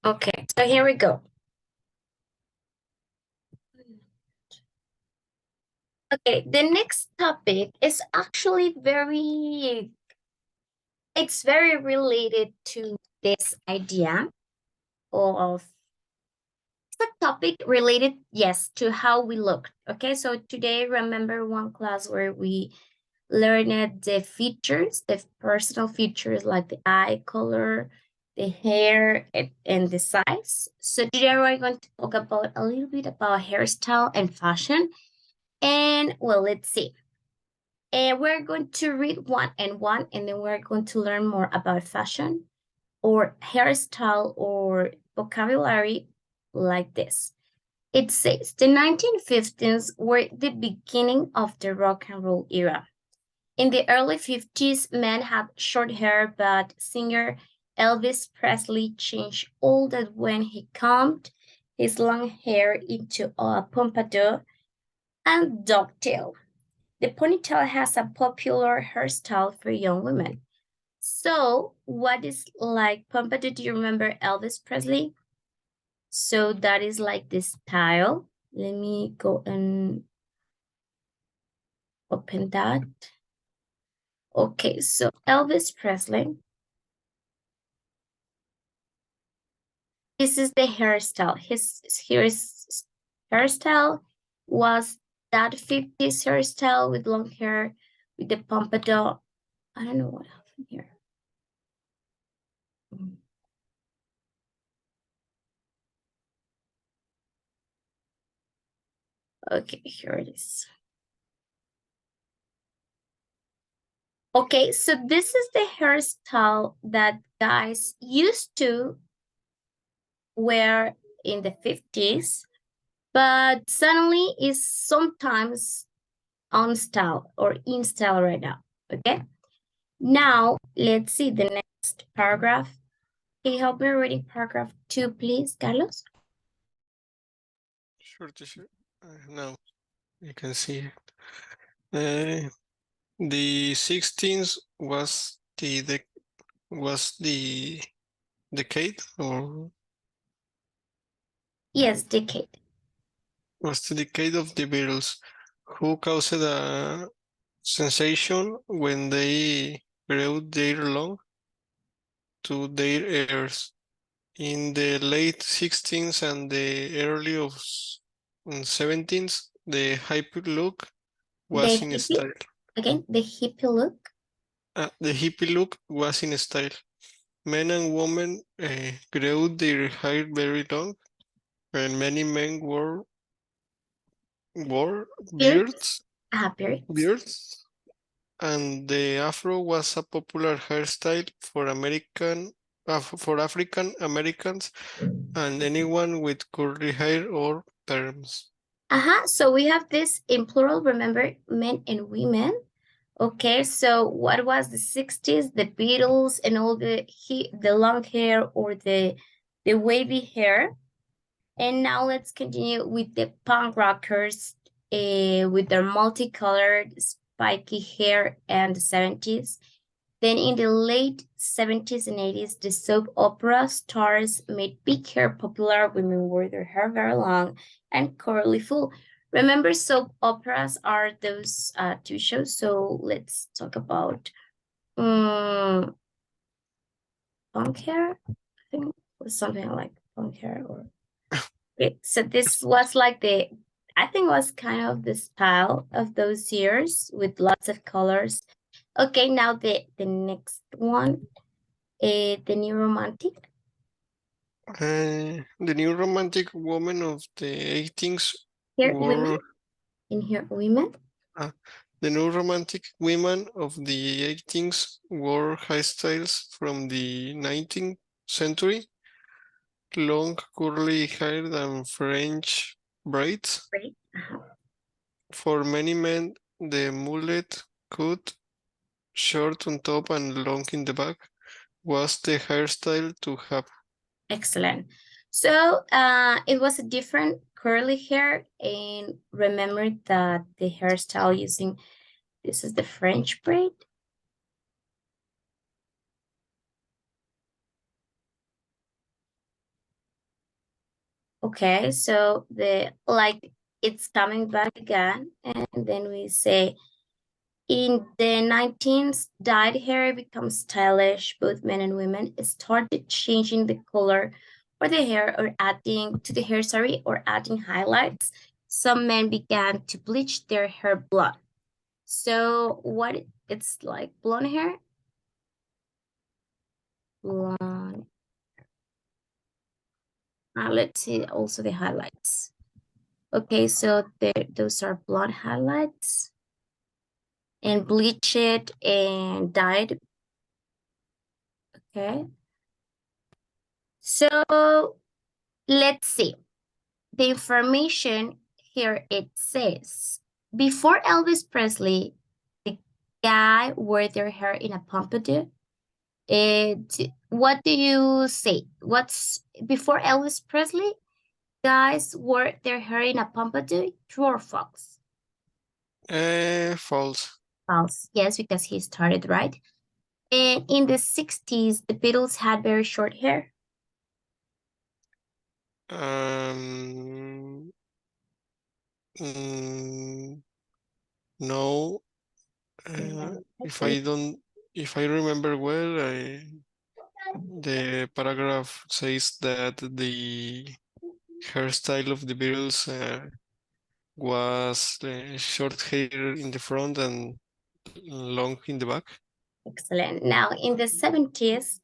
Okay, so here we go. Okay, the next topic is actually it's very related to this idea of it's a topic related, yes, to how we look. Okay, so today, remember one class where we learned the features, the personal features like the eye color, the hair, and the size. So today we're going to talk about a little bit about hairstyle and fashion. And well, let's see. And we're going to read one, and then we're going to learn more about fashion or hairstyle or vocabulary like this. It says the 1950s were the beginning of the rock and roll era. In the early 50s, men had short hair, but singer Elvis Presley changed all that when he combed his long hair into a pompadour and dogtail. The ponytail has a popular hairstyle for young women. So, what is like pompadour? Do you remember Elvis Presley? So, that is like the style. Let me go and open that. Okay, so Elvis Presley. This is the hairstyle. His hairstyle was that 50s hairstyle with long hair with the pompadour. I don't know what happened here. Okay, here it is. Okay, so this is the hairstyle that guys used to wear in the 50s, but suddenly is sometimes on style or in style right now. Okay, now let's see the next paragraph. Can you help me reading paragraph 2, please, Carlos? Sure, teacher. Now you can see it. The 16th was the decade, or Yes, decade. was the decade of the Beatles, who caused a sensation when they grew their long to their heirs. In the late 16th and the early of 17th, the hippie look The was in hippie, style. again, the hippie look. The hippie look was in style. Men and women grew their hair very long, and many men wore Beards, beards, beards. beards, and the afro was a popular hairstyle for for African Americans and anyone with curly hair or perms. Uh-huh. So we have this in plural, remember, men and women. Okay, so what was the 60s, the Beatles and all the long hair or the wavy hair. And now let's continue with the punk rockers with their multicolored spiky hair and the 70s. Then in the late 70s and 80s, the soap opera stars made big hair popular. Women wore their hair very long and curly full. Remember, soap operas are those two shows. So let's talk about um, punk hair. I think it was something like punk hair or so this was like I think was kind of the style of those years with lots of colors. Okay, now the next one, the new romantic. The new romantic woman of the 18th Here, women wore in here, women. uh, the new romantic women of the 18th wore hairstyles from the 19th century, long curly hair and French braids. Right. For many men, the mullet cut, short on top and long in the back, was the hairstyle to have. Excellent. So it was a different curly hair, and remember that the hairstyle using this is the French braid. Okay, so the like it's coming back again, and then we say in the 19th, dyed hair becomes stylish. Both men and women started changing the color for the hair or adding to the hair, sorry, or adding highlights. Some men began to bleach their hair blonde. So what it's like blonde hair? Blonde. Let's see also the highlights. Okay, so those are blonde highlights and bleach it and dyed. Okay. So let's see. The information here it says before Elvis Presley, the guy wore their hair in a pompadour. What do you say? What's before Elvis Presley? Guys wore their hair in a pompadour. True or false? False. False. Yes, because he started right. And in the 60s, the Beatles had very short hair. Um, mm, no. If Okay. I don't, if I remember well, the paragraph says that the hairstyle of the Beatles was short hair in the front and long in the back. Excellent. Now, in the 70s,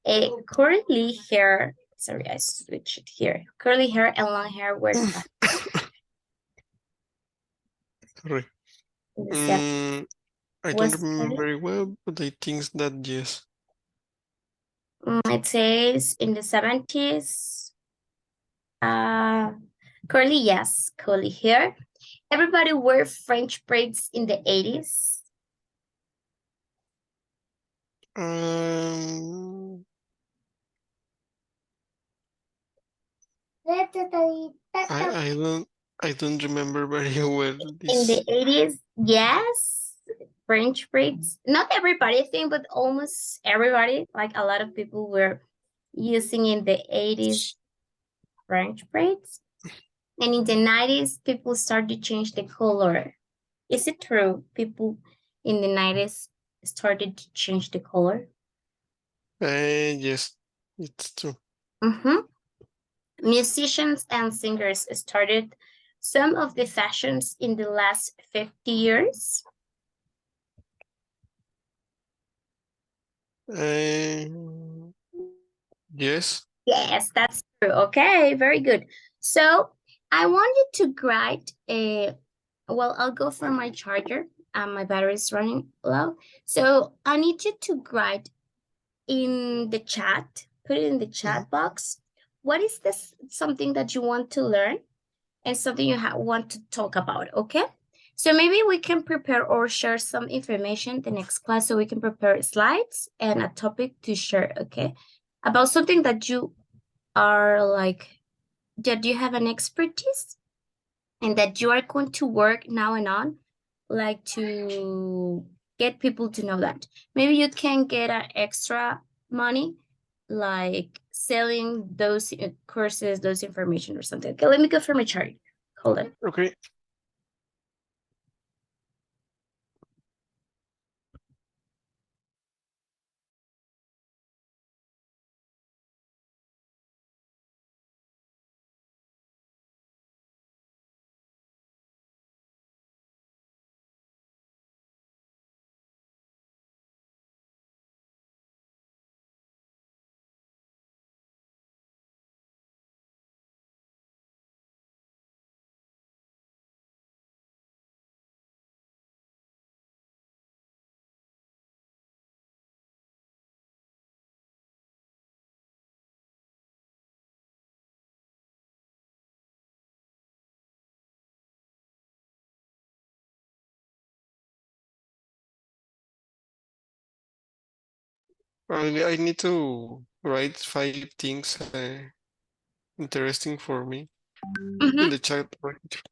a curly hair, sorry, I switched it here. Curly hair and long hair were fast Sorry. in the 70s. Mm, I don't Was remember curly? very well, but I think that yes. It says in the 70s, uh, curly, yes, curly hair. Everybody wore French braids in the 80s. Um, I don't I don't remember very well In the this. 80s, yes, French braids. Not everybody, I think, but almost everybody, like a lot of people were using in the 80s French braids. And in the 90s, people started to change the color. Is it true? People in the 90s started to change the color? Yes, it's true. Mm-hmm. Musicians and singers started some of the fashions in the last 50 years. Uh, yes. Yes, that's true. Okay, very good. So I want you to write a, well, I'll go for my charger. My battery is running low. So I need you to write in the chat, put it in the Mhm. chat box. What is this something that you want to learn and something you want to talk about, okay? So maybe we can prepare or share some information the next class so we can prepare slides and a topic to share, okay? About something that you are like that you have an expertise and that you are going to work now and on, like to get people to know that. Maybe you can get an extra money, like selling those courses, those information or something. Okay, let me go for my chart. Hold on. Okay. I need to write 5 things interesting for me in Mm-hmm. the chat. Right?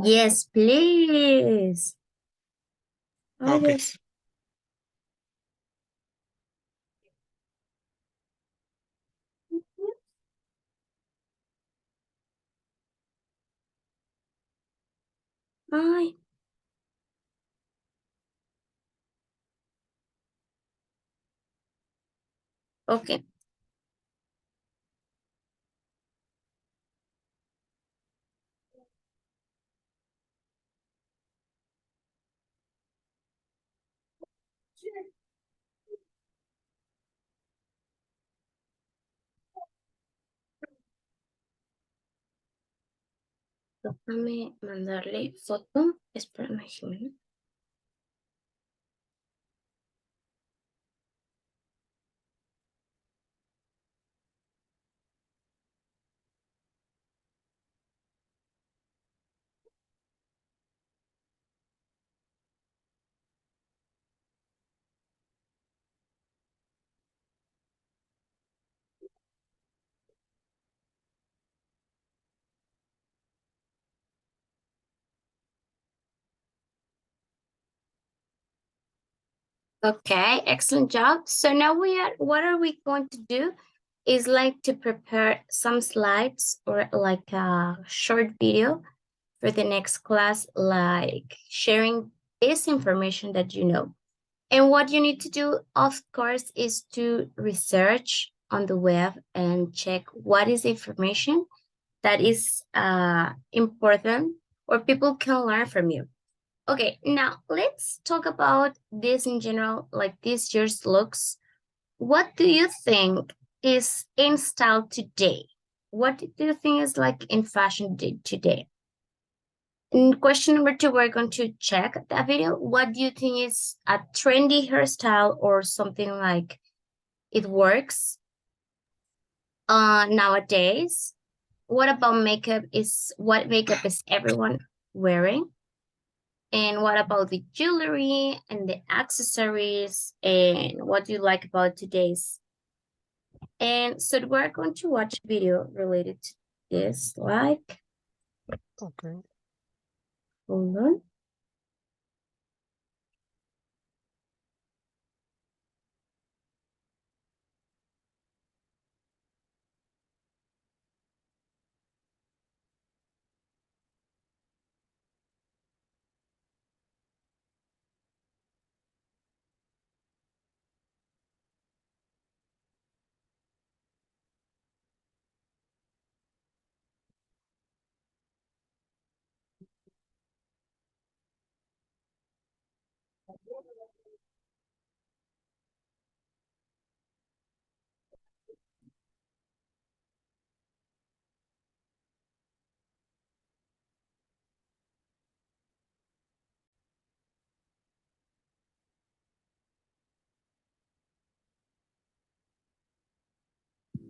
Yes, please. I Okay. just Ay, okay. Déjame mandarle foto. Espérame, Jimena. Okay, excellent job. So now what are we going to do is like to prepare some slides or like a short video for the next class, like sharing this information that you know. And what you need to do, of course, is to research on the web and check what is the information that is important or people can learn from you. Okay, now let's talk about this in general, like this year's looks. What do you think is in style today? What do you think is like in fashion today? In question number two, we're going to check that video. What do you think is a trendy hairstyle or something like it works nowadays? What about makeup? What makeup is everyone wearing? And what about the jewelry and the accessories? And what do you like about today's? And so we're going to watch a video related to this. Like, Okay. hold on.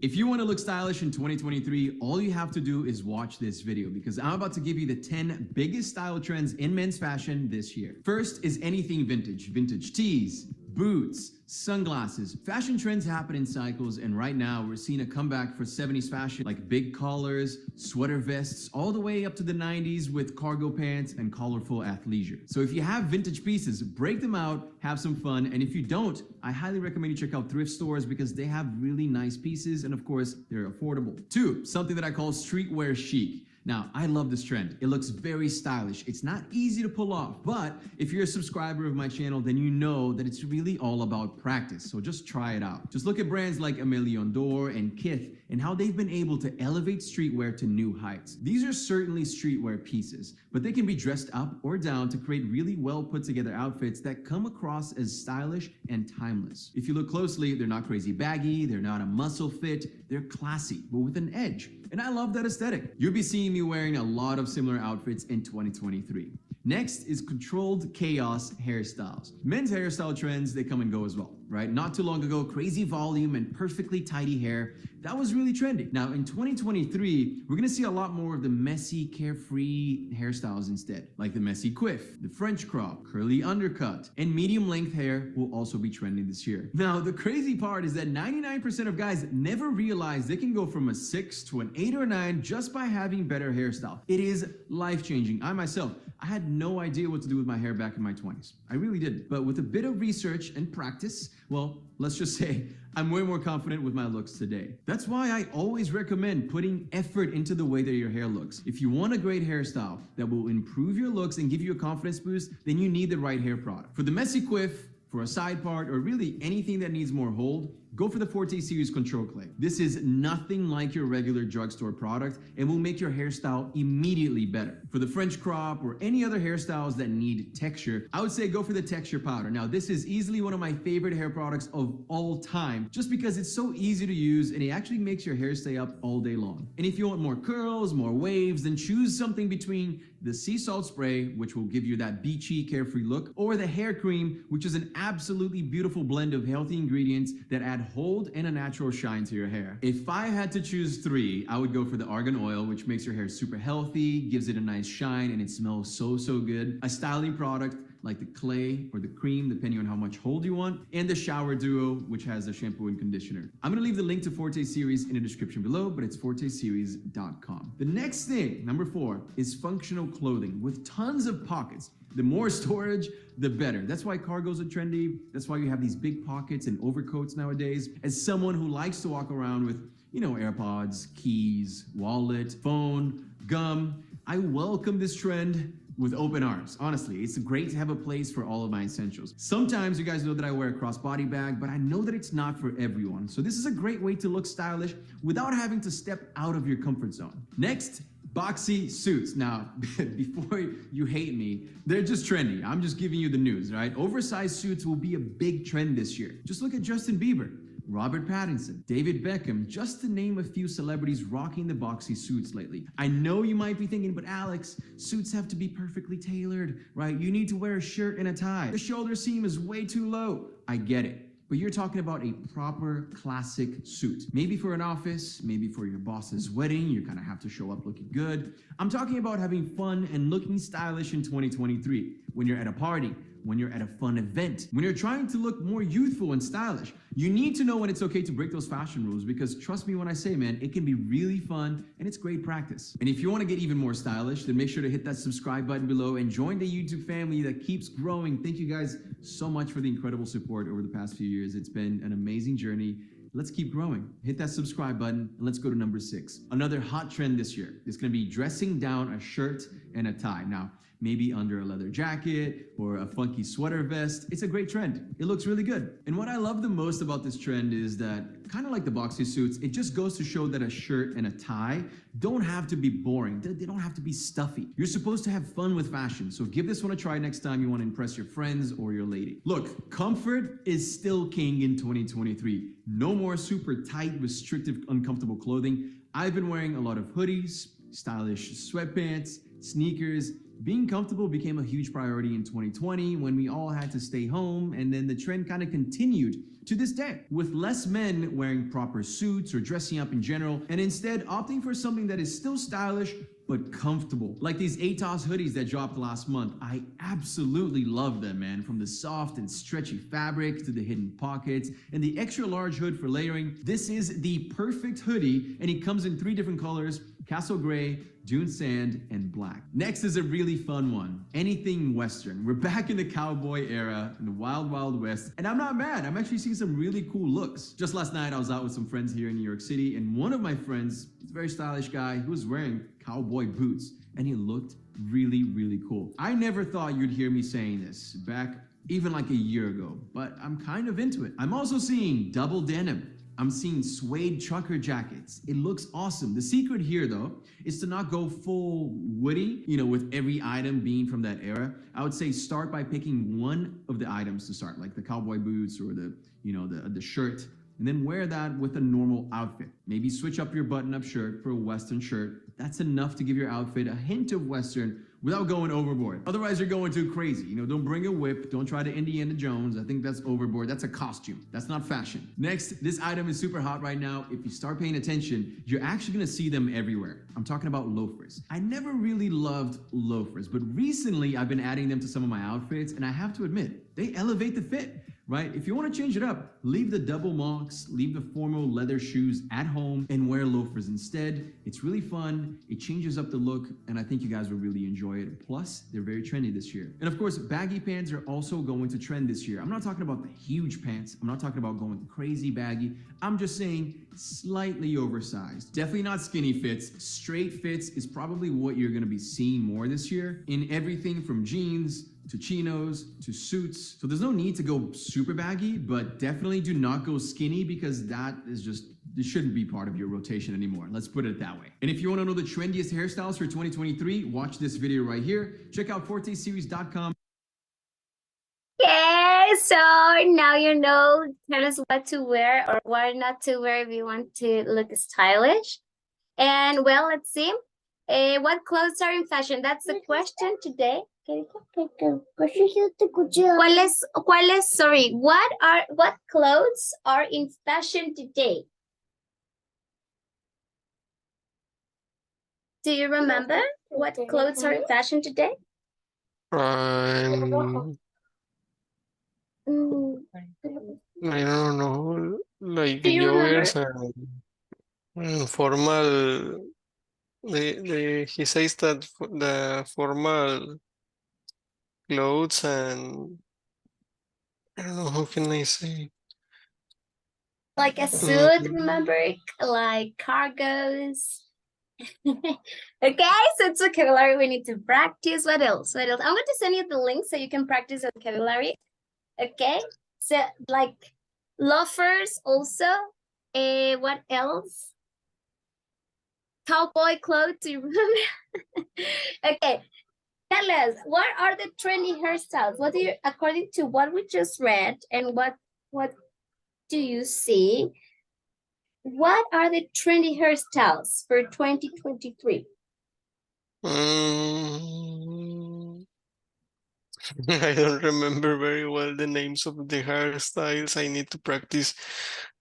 If you want to look stylish in 2023, all you have to do is watch this video because I'm about to give you the 10 biggest style trends in men's fashion this year. First is anything vintage. Vintage tees, boots, sunglasses. Fashion trends happen in cycles, and right now we're seeing a comeback for 70s fashion like big collars, sweater vests, all the way up to the 90s with cargo pants and colorful athleisure. So if you have vintage pieces, break them out, have some fun, and if you don't, I highly recommend you check out thrift stores because they have really nice pieces and of course they're affordable. Two, something that I call streetwear chic. Now, I love this trend. It looks very stylish. It's not easy to pull off, but if you're a subscriber of my channel, then you know that it's really all about practice. So just try it out. Just look at brands like Emilion Dor and Kith and how they've been able to elevate streetwear to new heights. These are certainly streetwear pieces, but they can be dressed up or down to create really well put together outfits that come across as stylish and timeless. If you look closely, they're not crazy baggy, they're not a muscle fit, they're classy, but with an edge. And I love that aesthetic. You'll be seeing me wearing a lot of similar outfits in 2023. Next is controlled chaos hairstyles. Men's hairstyle trends, they come and go as well, right? Not too long ago, crazy volume and perfectly tidy hair, that was really trendy. Now in 2023, we're gonna see a lot more of the messy, carefree hairstyles instead, like the messy quiff, the French crop, curly undercut, and medium length hair will also be trending this year. Now, the crazy part is that 99% of guys never realize they can go from a 6 to an 8 or 9 just by having better hairstyle. It is life-changing. I myself, I had no idea what to do with my hair back in my 20s. I really didn't. But with a bit of research and practice, Well, let's just say I'm way more confident with my looks today. That's why I always recommend putting effort into the way that your hair looks. If you want a great hairstyle that will improve your looks and give you a confidence boost, then you need the right hair product. For the messy quiff, for a side part, or really anything that needs more hold, go for the Forte Series Control Clay. This is nothing like your regular drugstore product and will make your hairstyle immediately better. For the French crop or any other hairstyles that need texture, I would say go for the texture powder. Now, this is easily one of my favorite hair products of all time, just because it's so easy to use and it actually makes your hair stay up all day long. And if you want more curls, more waves, then choose something between the sea salt spray, which will give you that beachy, carefree look, or the hair cream, which is an absolutely beautiful blend of healthy ingredients that add hold and a natural shine to your hair. If I had to choose three, I would go for the argan oil, which makes your hair super healthy, gives it a nice shine, and it smells so good. A styling product like the clay or the cream, depending on how much hold you want, and the shower duo, which has a shampoo and conditioner. I'm gonna leave the link to Forte Series in the description below, but it's forteseries.com. The next thing, number 4, is functional clothing with tons of pockets. The more storage, the better. That's why cargos are trendy. That's why you have these big pockets and overcoats nowadays. As someone who likes to walk around with, AirPods, keys, wallet, phone, gum, I welcome this trend with open arms. Honestly, it's great to have a place for all of my essentials. Sometimes you guys know that I wear a crossbody bag, but I know that it's not for everyone. So this is a great way to look stylish without having to step out of your comfort zone. Next, boxy suits. Now, before you hate me, they're just trendy. I'm just giving you the news, right? Oversized suits will be a big trend this year. Just look at Justin Bieber, Robert Pattinson, David Beckham, just to name a few celebrities rocking the boxy suits lately. I know you might be thinking, but Alex, suits have to be perfectly tailored, right? You need to wear a shirt and a tie. The shoulder seam is way too low. I get it. But you're talking about a proper classic suit. Maybe for an office, maybe for your boss's wedding, you kind of have to show up looking good. I'm talking about having fun and looking stylish in 2023. When you're at a party, when you're at a fun event, when you're trying to look more youthful and stylish, you need to know when it's okay to break those fashion rules, because trust me when I say, man, it can be really fun and it's great practice. And if you want to get even more stylish, then make sure to hit that subscribe button below and join the YouTube family that keeps growing. Thank you guys so much for the incredible support over the past few years. It's been an amazing journey. Let's keep growing. Hit that subscribe button and let's go to number 6. Another hot trend this year is going to be dressing down a shirt and a tie. Now, maybe under a leather jacket or a funky sweater vest. It's a great trend. It looks really good. And what I love the most about this trend is that, kind of like the boxy suits, it just goes to show that a shirt and a tie don't have to be boring. They don't have to be stuffy. You're supposed to have fun with fashion. So give this one a try next time you want to impress your friends or your lady. Look, comfort is still king in 2023. No more super tight, restrictive, uncomfortable clothing. I've been wearing a lot of hoodies, stylish sweatpants, sneakers. Being comfortable became a huge priority in 2020 when we all had to stay home, and then the trend kind of continued to this day, with less men wearing proper suits or dressing up in general, and instead opting for something that is still stylish but comfortable. Like these ATOS hoodies that dropped last month. I absolutely love them, man. From the soft and stretchy fabric to the hidden pockets and the extra large hood for layering. This is the perfect hoodie, and it comes in 3 different colors: Castle Gray, Dune Sand, and Black. Next is a really fun one. Anything Western. We're back in the cowboy era, in the wild, wild West, and I'm not mad. I'm actually seeing some really cool looks. Just last night, I was out with some friends here in New York City, and one of my friends, he's a very stylish guy, he was wearing cowboy boots, and he looked really, really cool. I never thought you'd hear me saying this back even like a year ago, but I'm kind of into it. I'm also seeing double denim. I'm seeing suede trucker jackets. It looks awesome. The secret here, though, is to not go full woody, with every item being from that era. I would say start by picking one of the items to start, like the cowboy boots or the shirt, and then wear that with a normal outfit. Maybe switch up your button-up shirt for a Western shirt. That's enough to give your outfit a hint of Western without going overboard. Otherwise, you're going too crazy. Don't bring a whip. Don't try to Indiana Jones. I think that's overboard. That's a costume. That's not fashion. Next, this item is super hot right now. If you start paying attention, you're actually gonna see them everywhere. I'm talking about loafers. I never really loved loafers, but recently I've been adding them to some of my outfits, and I have to admit, they elevate the fit. Right? If you want to change it up, leave the double monks, leave the formal leather shoes at home, and wear loafers instead. It's really fun, it changes up the look, and I think you guys will really enjoy enjoy it. Plus, they're very trendy this year. And of course, baggy pants are also going to trend this year. I'm not talking about the huge pants. I'm not talking about going crazy baggy. I'm just saying slightly oversized. Definitely not skinny fits. Straight fits is probably what you're gonna be seeing more this year in everything from jeans to chinos to suits. So there's no need to go super baggy, but definitely do not go skinny because that is just, it shouldn't be part of your rotation anymore. Let's put it that way. And if you want to know the trendiest hairstyles for 2023, watch this video right here. Check out forteseries.com. Okay, so now you know, tell us what to wear or what not to wear if you want to look stylish. And well, let's see. What clothes are in fashion? That's the question today. Sorry, what clothes are in fashion today? Do you remember what clothes are in fashion today? I don't know, like Do you remember? joggers and formal. He says that the formal clothes and I don't know how can I say. Like a suit, remember? Like cargos. Okay, so it's vocabulary we need to practice. What else? What else? I'm going to send you the link so you can practice vocabulary. Okay, so like loafers also. What else? Cowboy clothes, do you remember? Okay, tell us, what are the trendy hairstyles? What do you, according to what we just read, and what do you see? What are the trendy hairstyles for 2023? I don't remember very well the names of the hairstyles. I need to practice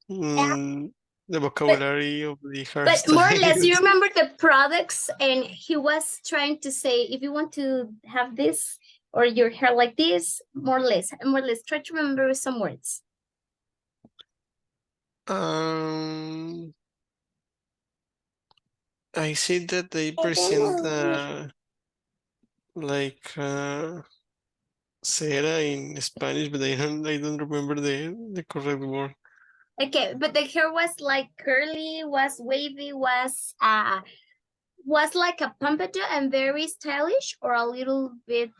the vocabulary of the But more or less, you hairstyles. remember the products, and he was trying to say, if you want to have this or your hair like this, more or less, try to remember some words. I see that they present like cera in Spanish, but I don't remember the correct word. Okay, but the hair was like curly, was wavy, was like a pompadour and very stylish, or a little bit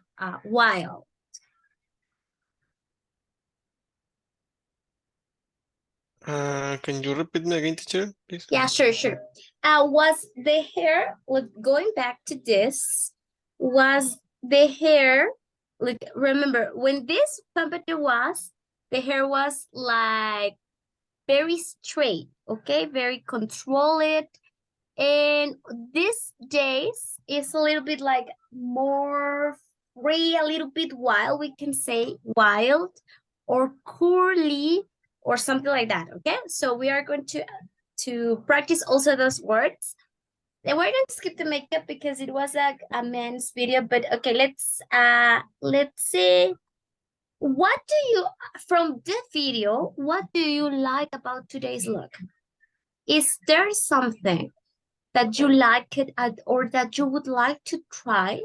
wild. Can you repeat me again, teacher, please? Yeah, sure. Was the hair, like going back to this, was the hair, like remember when this pompadour was, the hair was like very straight, okay, very controlled. And these days is a little bit like more free, a little bit wild, we can say wild or curly or something like that. Okay, so we are going to practice also those words. And we're going to skip the makeup because it was a men's video, but okay, let's see. What do you, from the video, what do you like about today's look? Is there something that you like it or that you would like to try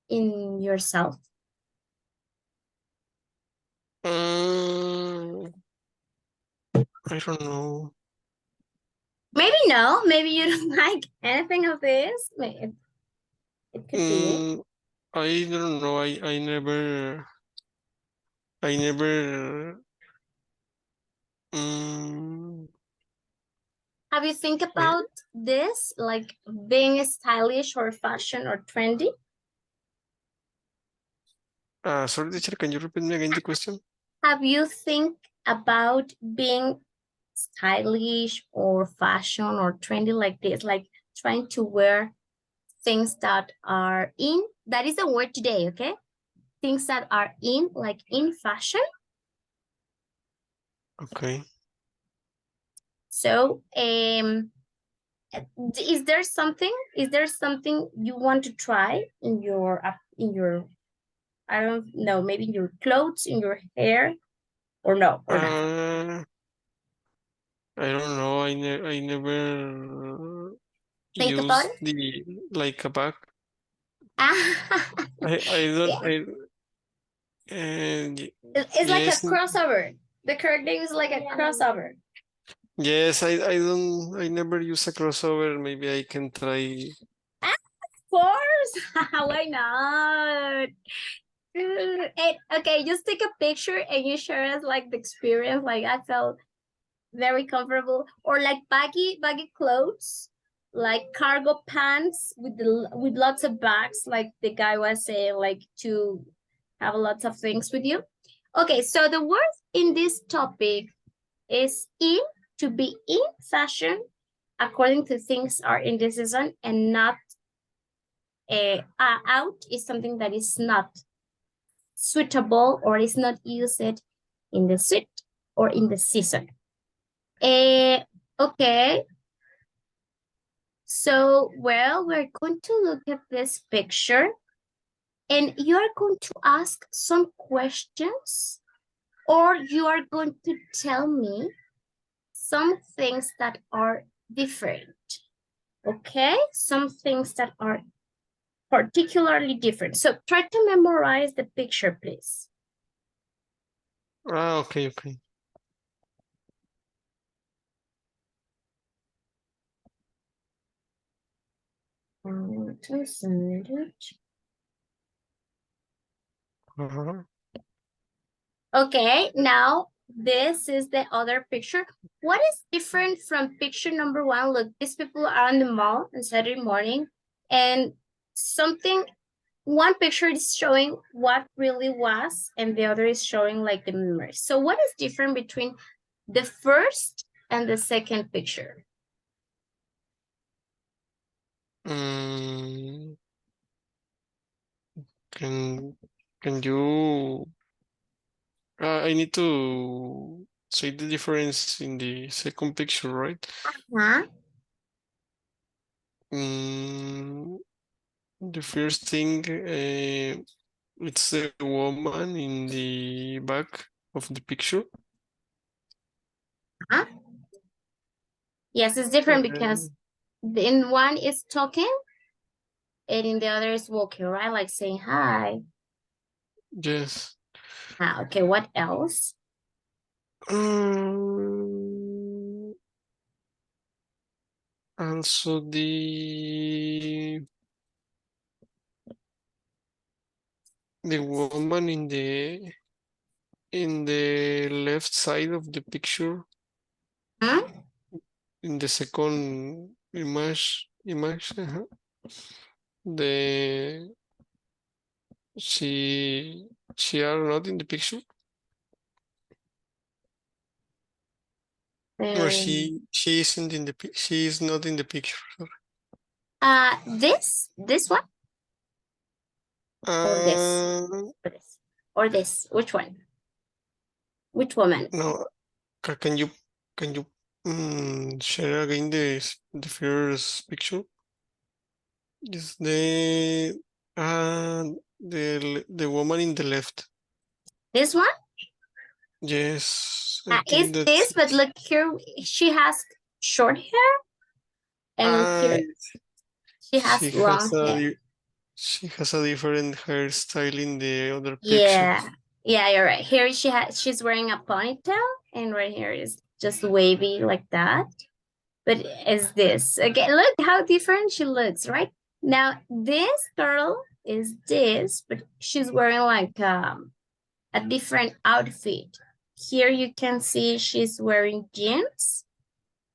in yourself? I don't know. Maybe no, maybe you don't like anything of this. It could be. I don't know. I never. Have you think about this, like being stylish or fashion or trendy? Sorry, teacher, can you repeat me again the question? Have you think about being stylish or fashion or trendy like this, like trying to wear things that are in, that is the word today, okay? Things that are in, like in fashion. Okay. So, is there something you want to try in your, I don't know, maybe in your clothes, in your hair, or no, or not? I don't know. I never Think about use it. the like a bag. I don't Yeah. and It's like a yes, crossover. The correct name is like a crossover. yes, I never use a crossover. Maybe I can try. Of course. Why not? Okay, just take a picture and you share us like the experience. Like I felt very comfortable, or like baggy clothes, like cargo pants with lots of bags, like the guy was saying, like to have lots of things with you. Okay, so the word in this topic is in, to be in fashion according to things are in the season, and not out is something that is not suitable or is not used in the suit or in the season. Okay, so well, we're going to look at this picture and you are going to ask some questions, or you are going to tell me some things that are different. Okay, some things that are particularly different. So try to memorize the picture, please. Okay, okay. To send it. Uh-huh. Okay, now this is the other picture. What is different from picture number one? Look, these people are on the mall on Saturday morning, and something, one picture is showing what really was, and the other is showing like the memories. So what is different between the first and the second picture? Mm, can can you? I need to say the difference in the second picture, right? Huh? Mm, the first thing, it's the woman in the back of the picture. Huh? Yes, it's different because in one is talking and in the other is walking, right? Like saying hi. Yes. Okay, what else? Um, Also the woman in the left side of the picture, Hmm? in the second image, the she she are not in the picture, or she isn't in the she is not in the picture. Sorry. This one or this Uh, or this or this? Which one? Which woman? no. Can you share again the first picture? Is uh the woman in the left? This one? Yes, I Is think that's this? But it. look here, she has short hair, and look Ah, here, she she has has long hair. she has a different hairstyle in the other picture. Yeah, yeah, you're right. Here she's wearing a ponytail, and right here is just wavy like that. But is this again? Look how different she looks, right? Now this girl is this, but she's wearing like a different outfit. Here you can see she's wearing jeans,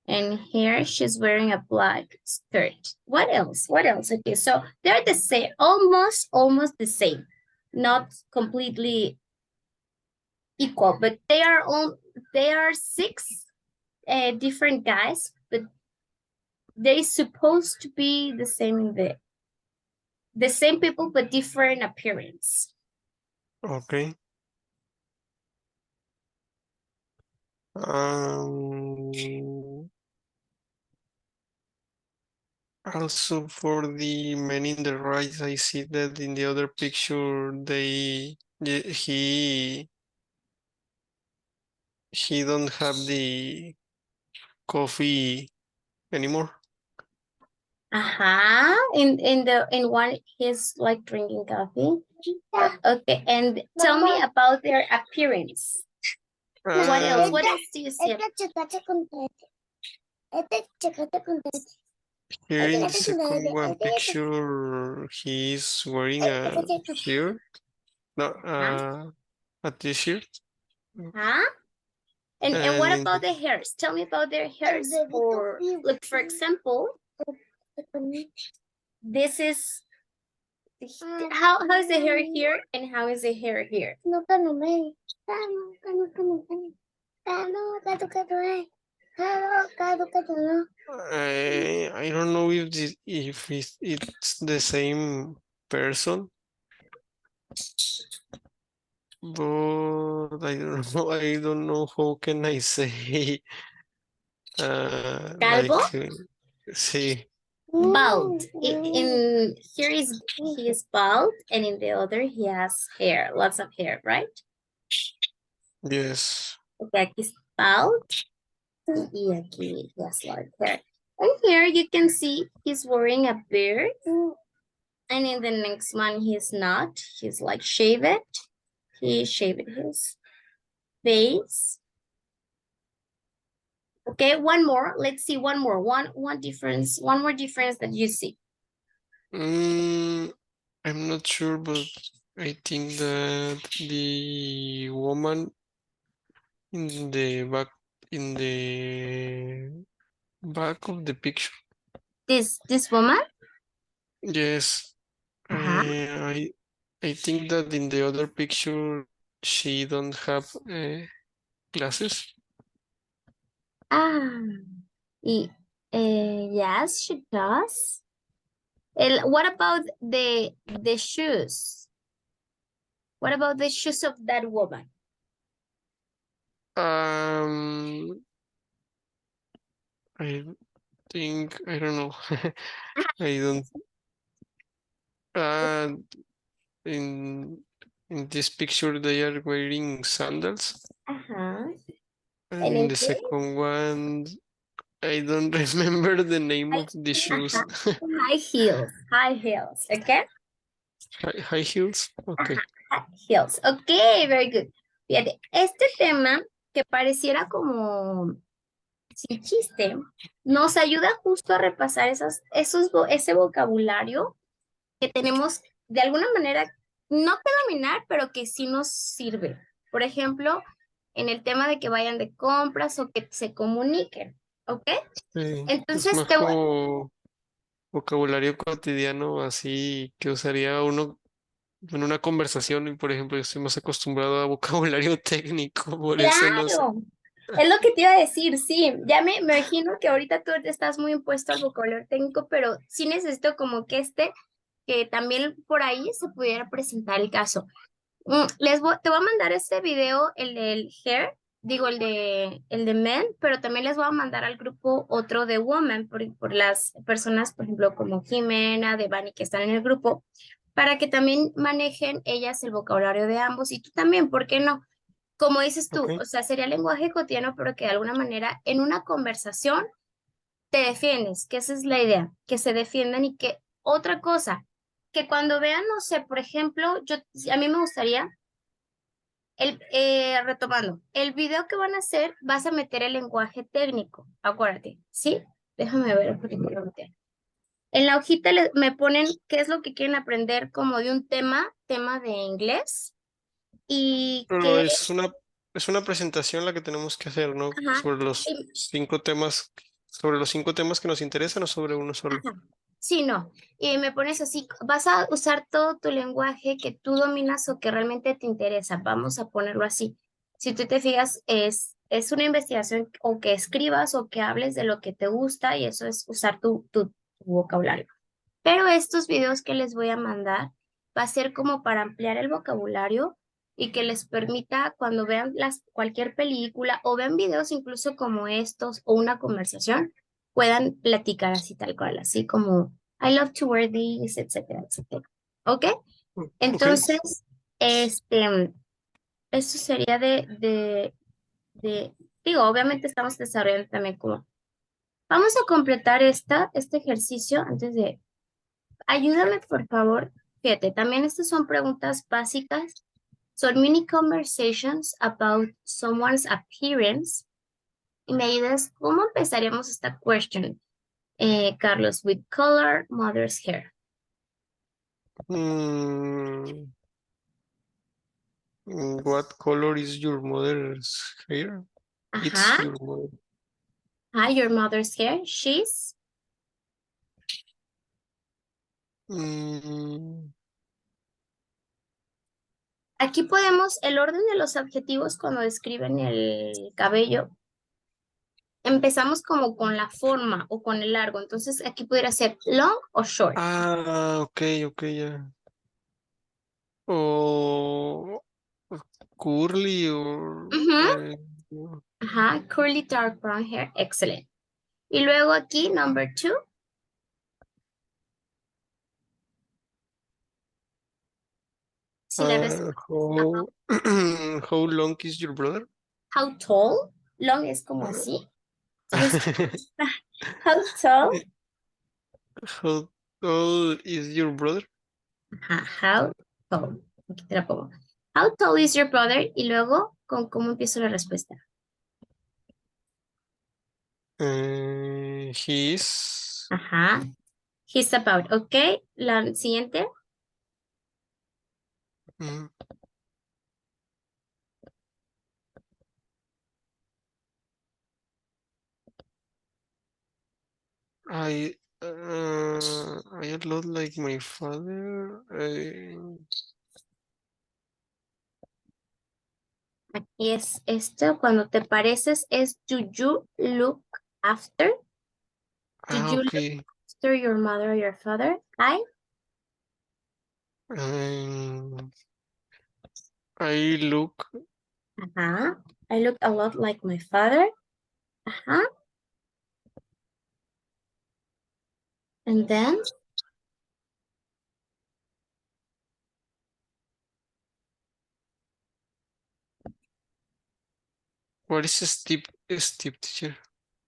and here she's wearing a black skirt. What else? What else? Okay, so they're the same, almost the same, not completely equal, but they are six different guys, but they supposed to be the same in the same people but different appearance. Okay. Um, Also for the men in the right, I see that in the other picture he don't have the coffee anymore. Uh-huh. In one he's like drinking coffee. Okay, and tell me about their appearance. What else? Um, What else do you see? Here in the second one picture, he's wearing a shirt, no, a t-shirt. Huh? And And what in about the hairs? Tell me about their hairs. Or look, for example, this is how is the hair here and how is the hair here? I don't know if it's the same person, but I don't know. I don't know how can I say. Calvo? See, Bald. In here is he is bald, and in the other he has hair, lots of hair, right? yes. Okay, aquí es bald, y aquí he has lot of hair. And here you can see he's wearing a beard, and in the next one he's not. He's like shaved. He shaved his face. Okay, one more. Let's see one more. One difference. One more difference that you see. I'm not sure, but I think that the woman in the back of the picture. This woman. Yes, Uh-huh. I think that in the other picture she don't have glasses. Ah, y, yes, she does. What about the shoes? What about the shoes of that woman? Um, I think I don't know. I don't. Uh, in this picture they are wearing sandals, Uh-huh. and And in in the this, second one I don't remember the name of the shoes. uh-huh, high heels, high heels, okay? High heels. Ajá, Okay. high heels. Ok, very good. Fíjate, este tema que pareciera como sin chiste, nos ayuda justo a repasar ese vocabulario que tenemos de alguna manera, no que dominar, pero que sí nos sirve. Por ejemplo, en el tema de que vayan de compras o que se comuniquen, ¿ok? Es Entonces, más como vocabulario cotidiano, así que usaría uno en una conversación. Y por ejemplo, yo estoy más acostumbrado a vocabulario técnico, por eso no sé. claro, es lo que te iba a decir, sí, ya me imagino que ahorita tú estás muy impuesto al vocabulario técnico, pero sí necesito como que que también por ahí se pudiera presentar el caso. Te voy a mandar este video, el del hair, digo el de men, pero también les voy a mandar al grupo otro de woman por las personas, por ejemplo, como Jimena, Devani, que están en el grupo, para que también manejen ellas el vocabulario de ambos y tú también, ¿por qué no? Como dices tú, Ok. o sea, sería lenguaje cotidiano, pero que de alguna manera en una conversación te defiendes, que esa es la idea, que se defiendan y que otra cosa, que cuando vean, no sé, por ejemplo, a mí me gustaría retomando, el video que van a hacer, vas a meter el lenguaje técnico, acuérdate, ¿sí? Déjame ver, porque quiero meter. En la hojita me ponen qué es lo que quieren aprender como de un tema de inglés, y Pero que, es una presentación la que tenemos que hacer, ¿no? ajá, Sobre los 5 temas que nos interesan o sobre uno solo. ajá. Sí, no. Y me pones así, vas a usar todo tu lenguaje que tú dominas o que realmente te interesa. Vamos a ponerlo así. Si tú te fijas, es una investigación o que escribas o que hables de lo que te gusta y eso es usar tu vocabulario. Pero estos videos que les voy a mandar va a ser como para ampliar el vocabulario y que les permita cuando vean cualquier película o vean videos incluso como estos o una conversación, puedan platicar así tal cual, así como I love to wear these, etcétera, etcétera. ¿Ok? Ok. Entonces, eso sería digo, obviamente estamos desarrollando también como Vamos a completar este ejercicio antes de... Ayúdame, por favor. Fíjate, también estas son preguntas básicas. Son mini conversations about someone's appearance. Y me ayudas, ¿cómo empezaríamos esta question? Carlos, with color, mother's hair. Mm, what color is your mother's hair? It's Ajá. your mother. Hi, your mother's hair. She's. Mm, Aquí podemos, el orden de los adjetivos cuando describen el cabello, empezamos como con la forma o con el largo. Entonces aquí pudiera ser long o short. ok, ya. O curly or Ujú. Ajá, curly dark brown hair. Excelente. Y luego aquí, number 2. Si la respuesta how how long is your brother? how tall, long es como así. Entonces, how tall, How tall is your brother? ajá, how tall. Aquí te la pongo. How tall is your brother? Y luego, ¿con cómo empiezo la respuesta? He's Ajá. He's about, ¿ok? La siguiente. mm, I a lot like my father. Aquí es esto. Cuando te pareces es do you look after? Do you look Okay. after your mother or your father? Um, I look Ajá. I look a lot like my father. Ajá. And then, what is Steve teacher?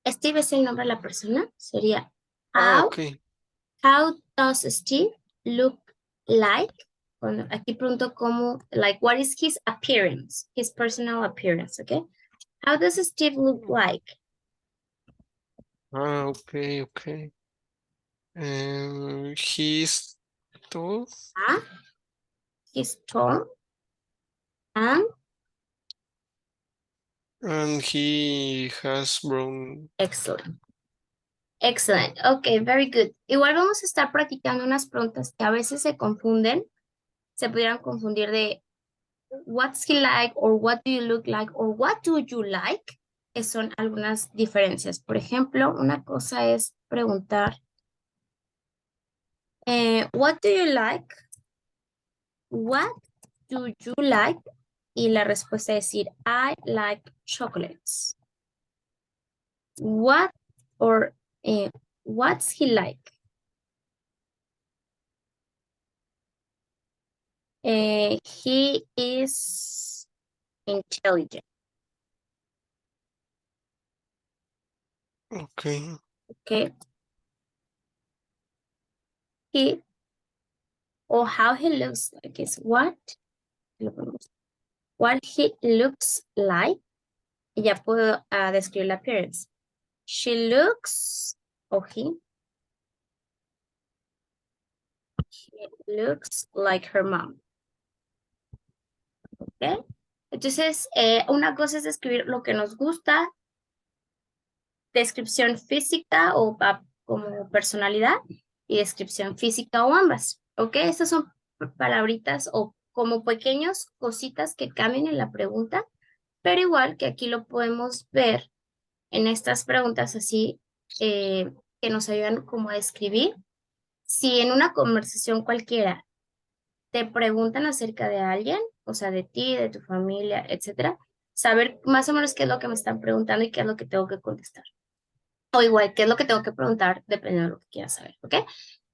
Steve es el nombre de la persona. Sería how, Okay. how does Steve look like? Bueno, aquí pregunto cómo, like, what is his appearance? His personal appearance, okay? How does Steve look like? Okay. He's tall Ah, he's tall and and he has brown. excellent. Excellent. Okay, very good. Igual vamos a estar practicando unas preguntas que a veces se confunden. Se pudieran confundir de what's he like or what do you look like or what do you like? Que son algunas diferencias. Por ejemplo, una cosa es preguntar, what do you like? What do you like? Y la respuesta es decir, I like chocolates. What or what's he like? He is intelligent. Okay. Okay. He or how he looks like is what he looks like. Y ya puedo describir la appearance. She looks, o he looks like her mom. ¿Ok? Entonces, una cosa es describir lo que nos gusta, descripción física o como personalidad y descripción física o ambas. ¿Ok? Estas son palabritas o como pequeños cositas que cambian en la pregunta, pero igual que aquí lo podemos ver en estas preguntas así que nos ayudan como a describir. Si en una conversación cualquiera te preguntan acerca de alguien, o sea, de ti, de tu familia, etcétera, saber más o menos qué es lo que me están preguntando y qué es lo que tengo que contestar. O igual, qué es lo que tengo que preguntar, dependiendo de lo que quieras saber, ¿ok?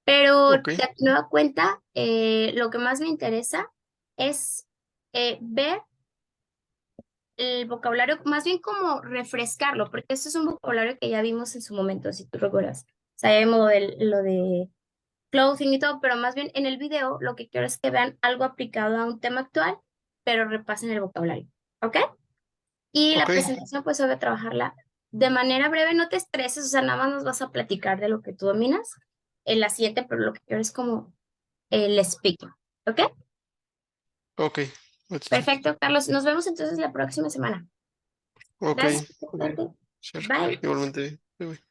Pero Okay. de nueva cuenta, lo que más me interesa es ver el vocabulario, más bien como refrescarlo, porque este es un vocabulario que ya vimos en su momento, si tú recuerdas. O sea, ya vimos lo de clothing y todo, pero más bien en el video lo que quiero es que vean algo aplicado a un tema actual, pero repasen el vocabulario, ¿ok? Y la Ok, presentación, pues, voy a trabajarla de manera breve, no te estreses, o sea, nada más nos vas a platicar de lo que tú dominas en la siguiente, pero lo que quiero es como el speaking, ¿ok? ok. Let's do. Perfecto, Carlos. Nos vemos entonces la próxima semana. Ok, Gracias. ok. Sure. Bye. Igualmente. Bye, bye.